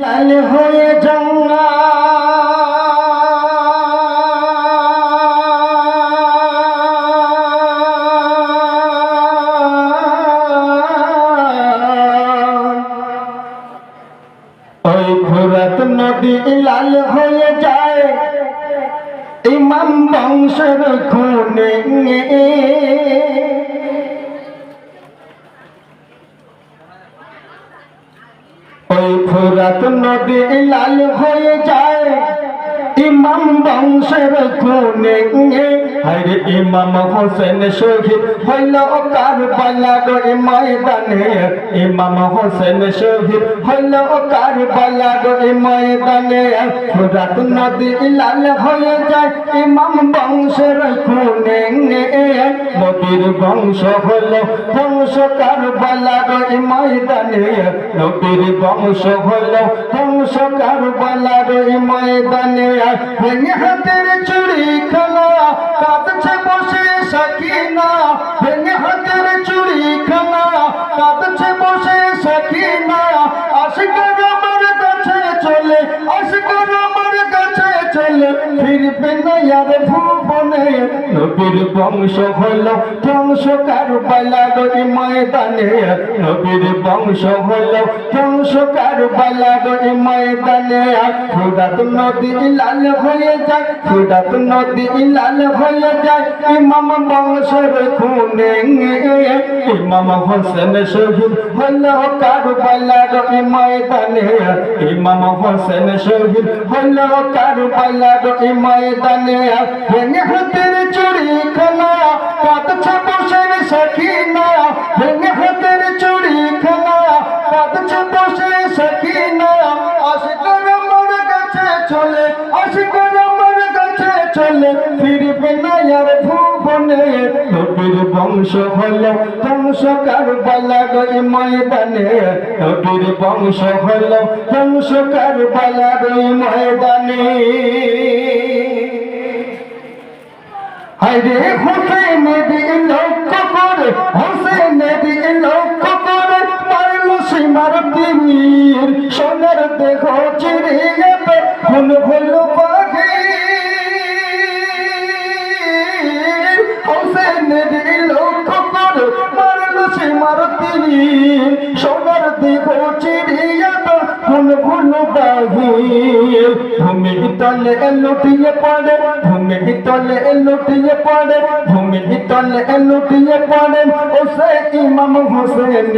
লাল হয়ে জঙ্গা ওই ফুরাত নদী লাল হয়ে যায় ইমাম বংশের খুনে ওই ফুরাত নদী লাল হয়ে যায় ইমাম বংশের খুনে হরে ইমাম হোসেন শহীদ হইল কারবালার ময়দানে ইমাম হোসেন শহীদ হইল কারবালার ময়দানে ফুরাত নদী লাল হয়ে যায় ইমাম বংশের খুনে নবীর বংশ হলো ধ্বংস কারবালার ময়দানে নবীর বংশ হলো ধ্বংস কারবালার ময়দানে ভেঙে হাতের চুড়ি খানা কাঁদছে বসে সাকিনা ভেঙে হাতের চুড়ি খানা কাঁদছে বসে সাকিনা আশিকার আমার কাছে চলে আশিকার আমার কাছে চলে ফিরবে না আর ভুবনে নবীর বংশ হলো ধ্বংস কারবালার ময়দানে নবীর বংশ হলো ধ্বংস কারবালার ময়দানে ফুরাত নদী লাল হয়ে যায় ফুরাত নদী লাল হয়ে যায় ইমাম বংশের খুনে ইমাম হোসেন শহীদ হলো কারবালার ময়দানে ইমাম হোসেন শহীদ হলো কারবালার ময়দানে ভেঙে হাতের চুড়ি খানা কাঁদছে বসে সাকিনা ভেঙে হাতের চুড়ি খানা কাঁদছে বসে সাকিনা আশিকার আমার কাছে চলে আশিকার আমার কাছে চলে ফিরবে না আর ভুবনে নবীর বংশ হলো ধ্বংস কারবালার ময়দানে নবীর বংশ হলো ধ্বংস কারবালার ময়দানে হরে হোসেন লক্ষ্য করে হোসেন লক্ষ্য করে মারল সীমার তীর সোনার দেহ চিরে যাবে ফুল ফুল পাখি হোসেন লক্ষ্য করে মারল সীমার তীর সোনার দেহ চিরে যাবে ফুল ফুল পাখি ভূমি তলে লুটিয়ে পড়ে ভূমি তলে লুটিয়ে পড়ে ভূমি তলে লুটিয়ে পড়ে ওসে ইমাম হোসেন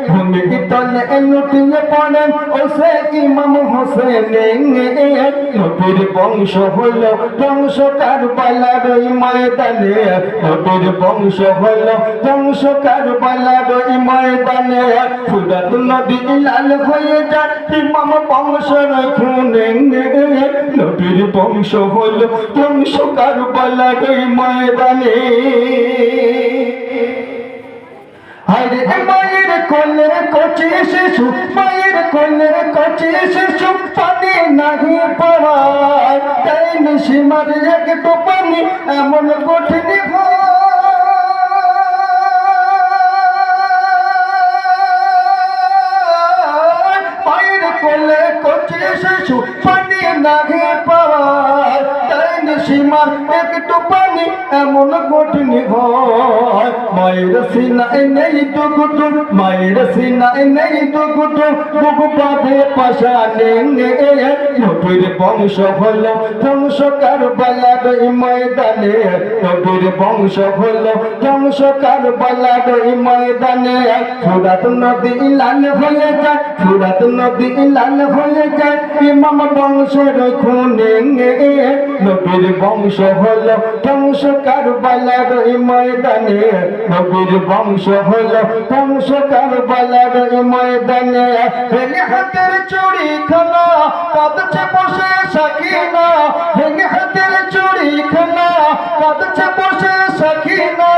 ভূমি তলে লুটিয়ে পড়ে ওসে ইমাম হোসেন নবীর বংশ হলো ধ্বংস কারবালার ময়দানে নবীর বংশ হলো ধ্বংস কারবালার ময়দানে ফুরাত নদী লাল হয়ে যায় ইমাম বংশের খুনে নবীর বংশ হলো ধ্বংস কারবালার ময়দানে হরে মায়ের কোলে কচি শিশু মায়ের কোলে কচি শিশু পানি নাহি পড়ায় তাই নিশিমার একটু পানি এমন কঠিন মায়ের কোলে কচি শিশু পানি নাহি পড়ায় তাই নিশিমার একটু পানি এমন কঠিন হয় মায়ের সিনায় নেই টুকুটু মায়ের সিনায় নেই টুকুটু বুকু বাঁধে পাশানে নবীর বংশ হলো ধ্বংস কারবালার ময়দানে নবীর বংশ হলো ধ্বংস কারবালার ময়দানে ফুরাত নদী লাল হয়ে যায় ফুরাত নদী লাল হয়ে যায় ইমাম বংশের খুনে নবীর বংশ হলো ধ্বংস কারবালার ময়দানে নবীর বংশ হলো ধ্বংস কারবালার ময়দানে ভেঙে হাতের চুড়ি খানা কাঁদছে বসে সাকিনা ভেঙে হাতের চুড়ি খানা কাঁদছে বসে সাকিনা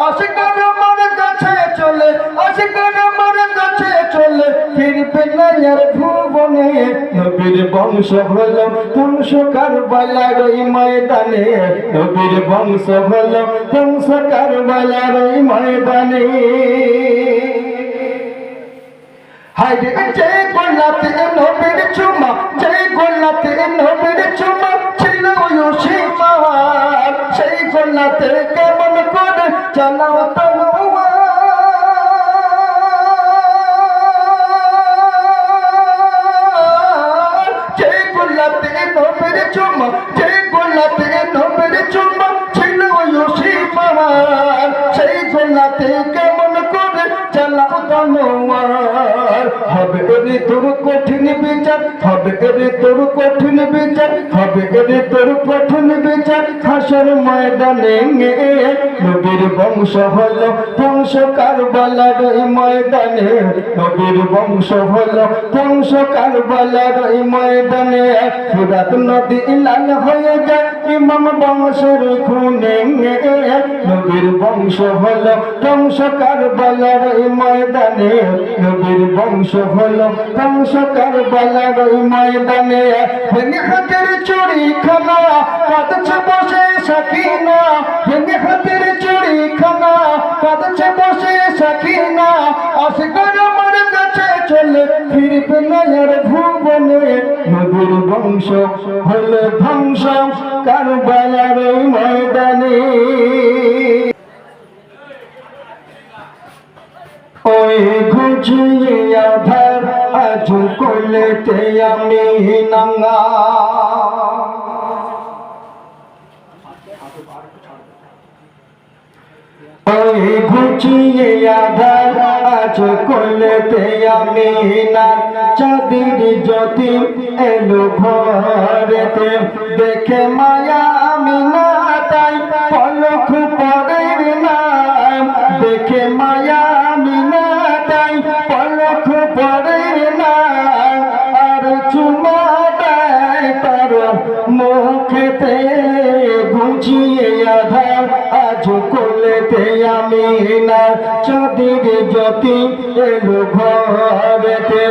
আশিকার আমার কাছে চলে আশিকার আমার কাছে চলে ফিরবে না আর ভুবনে নবীর বংশ হলো ধ্বংস কারবালার ময়দানে নবীর বংশ হলো ধ্বংস কারবালার ময়দানে হায় যে গোলাপে চুম্মা যে গোলাপে নবীর চুম্মা ছিল ইউসুফ আমার সেই গোলাপে কেমন করে চালাও তলোয়ার হবে রে তোর কঠিন বিচার হবে রে তোর কঠিন বিচার হবে রে তোর কঠিন বিচার হাসর ময়দানে নবীর বংশ হলো ধ্বংস কারবালার এই ময়দানে নবীর বংশ হলো ধ্বংস কারবালার এই ময়দানে ফুরাত নদী লাল হয়ে যায় ইমাম বংশের খুনে নবীর বংশ হলো ধ্বংস কারবালার এই ময়দানে নবীর বংশ হলো ধ্বংস কারবালার এই ময়দানে ভেঙে হাতের চুরি খানা কাঁদছে বসে সাকিনা ভেঙে হাতের চুরি খানা কাঁদছে বসে সাকিনা আসগর আমার কাছে চলে ফিরবে না আর ভুবনে নবীর বংশ হলো ধ্বংস কারবালার এই ময়দানে ওই ঘুচিয়ে আধার আজ কোলেতে আমি নাঙ্গা ওই ঘুচিয়ে আধার আজ কোলেতে আমি না চাঁদের জ্যোতি এলো ঘরেতে দেখে মায়া আমি না তাই পলক পরের নাম দেখে মায়া আমি না তাই পলক পরের নাম আর চুমা দেয় তার মুখেতে ঘুচিয়ে আধার আজ কোলেতে আমি না চাঁদের জ্যোতি এলো ঘরেতে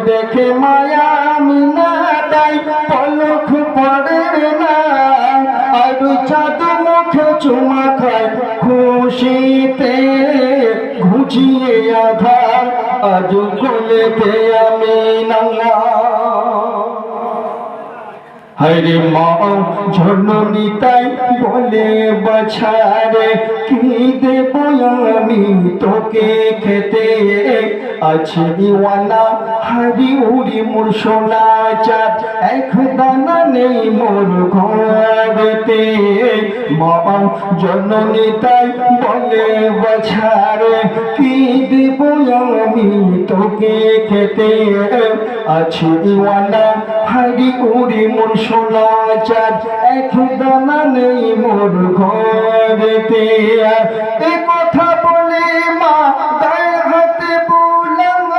দেখে মায়া আমি না তাই পলক পরের না আর চাঁদ মুখে চুমা খায় খুশিতে ঘুচিয়ে আধার আজ কোলেতে আমি নাঙ্গা হরে মা ঝননি তাই বলে বাছারে কি দেব আমি তোকে খেতে আছে ইওয়ানা হারি উড়ি মোর সোনা চাঁদ এক দানা নেই মোর ঘরেতে মা জননী তাই বলে বাছারে কি দেব আমি তোকে খেতে আছে ইওয়ানা হারি উড়ি মোর সোনা চাঁদ এক দানা নেই মোর ঘরেতে এ কথা বলে মা গায়ে হাতে বুলাম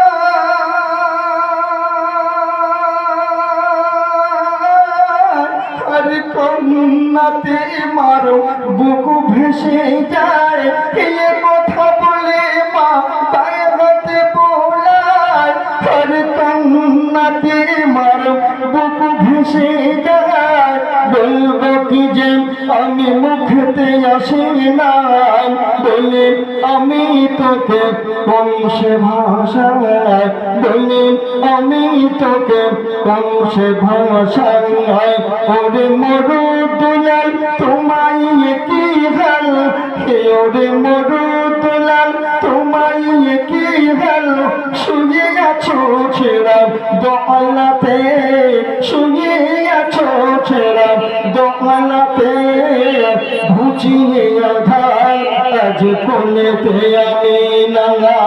আর কন্যাতে মারো বুক ভেসে যায় এ কথা বলে মা গায়ে হাতে বুলায় আর কন্যাতে মারো বুক ভেসে যায় বলবো কি যে আমি মুখতে আসি না বলে আমি তোকে বংশে ভাষায় বলে আমি তোকে বংশে ভাষায় ওরে মরু দুলাল তোমায় কি হাল ওরে মরু দুলাল তোমায় কি হাল শুয়ে আছো ছেড়া দোলাতে শুয়ে আছো ছেড়া দোলাতে ঘুচিয়ে আধার আজ কোলেতে আমি নাঙ্গা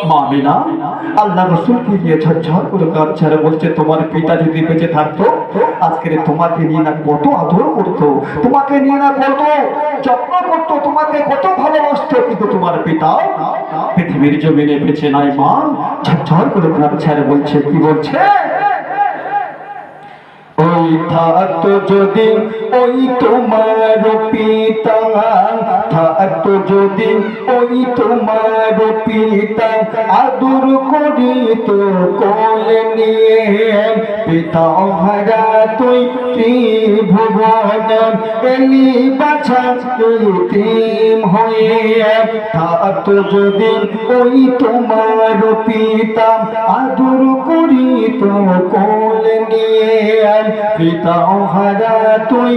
মামিনা আল্লাহ রসুলকে নিয়ে ঝরঝর করে কাঁদছে আর বলছে তোমার পিতা যদি বেঁচে থাকতো আজকের তোমাকে নিয়ে না কত আদর করতো তোমাকে নিয়ে না কত যত্ন করতো তোমাকে কত ভালোবাসতো কিন্তু তোমার পিতা পৃথিবীর জমিনে বেঁচে নাই মা ঝরঝর করে কাঁদছে আর বলছে কি বলছে ওই থাকতো যদি ওই তোমার পিতা থাকতো যদি ওই তোমার পিতা আদর করিত কোলে নিয়ে পিতা হারা তুই ত্রিভুবন এলি বাছা ইতিম হয়ে থাকতো যদি ওই তোমার পিতা আদর করিত কোলে নিয়ে পিতা হারা তুই